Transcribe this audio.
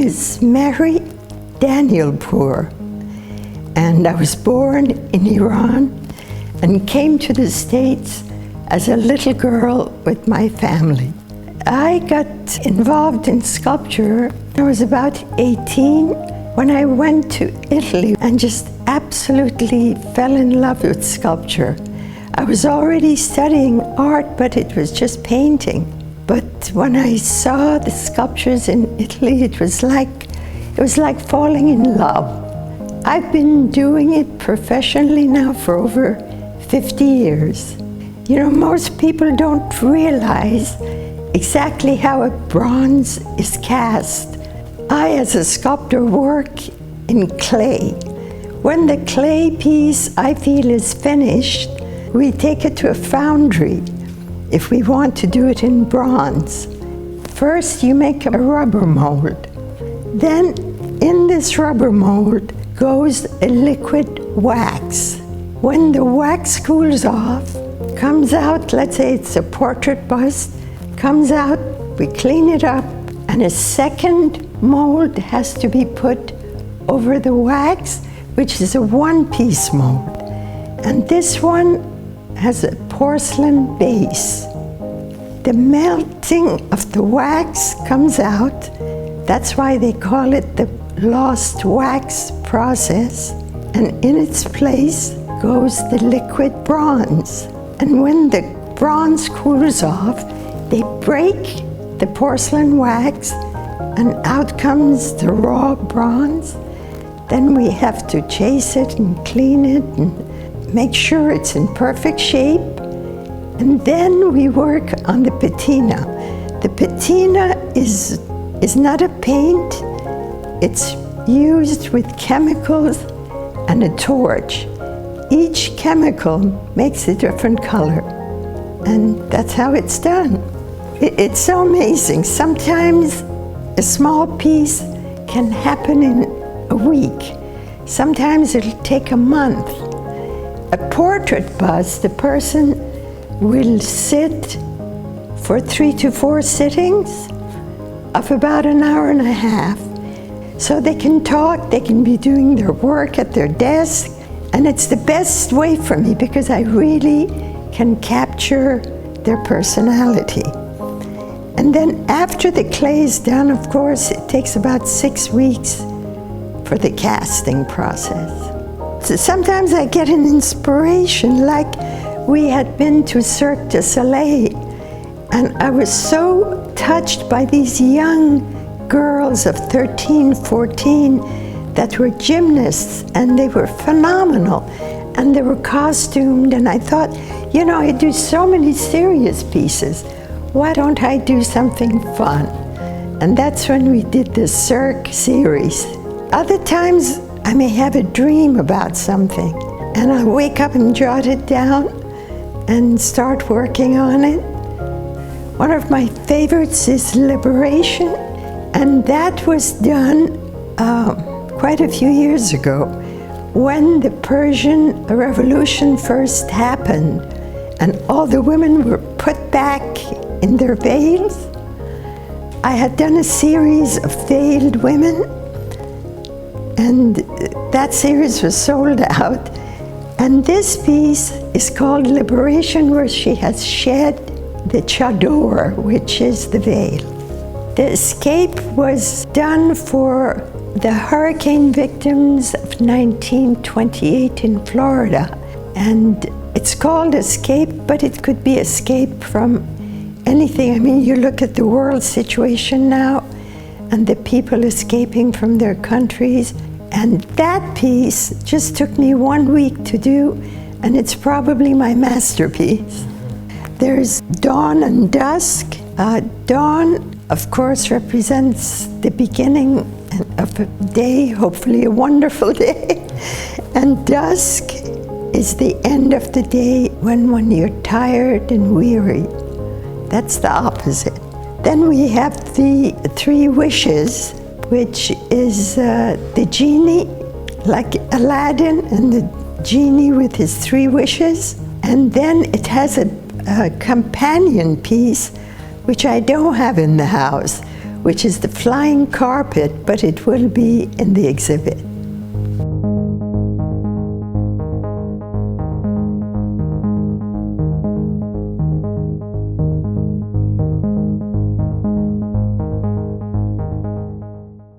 is Mehri Danielpour, and I was born in Iran and came to the States as a little girl with my family. I got involved in sculpture. I was about 18 when I went to Italy and just absolutely fell in love with sculpture. I was already studying art, but it was just painting. But when I saw the sculptures in Italy, it was like falling in love. I've been doing it professionally now for over 50 years. You know, most people don't realize exactly how a bronze is cast. I, as a sculptor, work in clay. When the clay piece I feel is finished, we take it to a foundry if we want to do it in bronze. First, you make a rubber mold. Then, in this rubber mold goes a liquid wax. When the wax cools off, comes out, let's say it's a portrait bust, comes out, we clean it up, and a second mold has to be put over the wax, which is a one-piece mold. And this one has a porcelain base. The melting of the wax comes out. That's why they call it the lost wax process. And in its place goes the liquid bronze. And when the bronze cools off, they break the porcelain wax and out comes the raw bronze. Then we have to chase it and clean it and make sure it's in perfect shape. And then we work on the patina. The patina is not a paint. It's used with chemicals and a torch. Each chemical makes a different color. And that's how it's done. It's so amazing. Sometimes a small piece can happen in a week. Sometimes it'll take a month. A portrait bust, the person will sit for 3 to 4 sittings of about an hour and a half. So they can talk, they can be doing their work at their desk, and it's the best way for me because I really can capture their personality. And then after the clay is done, of course, it takes about 6 weeks for the casting process. So sometimes I get an inspiration, like we had been to Cirque du Soleil, and I was so touched by these young girls of 13, 14 that were gymnasts, and they were phenomenal, and they were costumed, and I thought, you know, I do so many serious pieces. Why don't I do something fun? And that's when we did the Cirque series. Other times, I may have a dream about something, and I'll wake up and jot it down and start working on it. One of my favorites is Liberation, and that was done quite a few years ago when the Persian Revolution first happened and all the women were put back in their veils. I had done a series of veiled women, and that series was sold out. And this piece is called Liberation, where she has shed the chador, which is the veil. The escape was done for the hurricane victims of 1928 in Florida. And it's called Escape, but it could be escape from anything. I mean, you look at the world situation now and the people escaping from their countries. And that piece just took me 1 week to do, and it's probably my masterpiece. There's dawn and dusk. Dawn, of course, represents the beginning of a day, hopefully a wonderful day. And dusk is the end of the day when you're tired and weary. That's the opposite. Then we have the 3 wishes, which is the genie, like Aladdin and the genie with his 3 wishes. And then it has a companion piece, which I don't have in the house, which is the flying carpet, but it will be in the exhibit.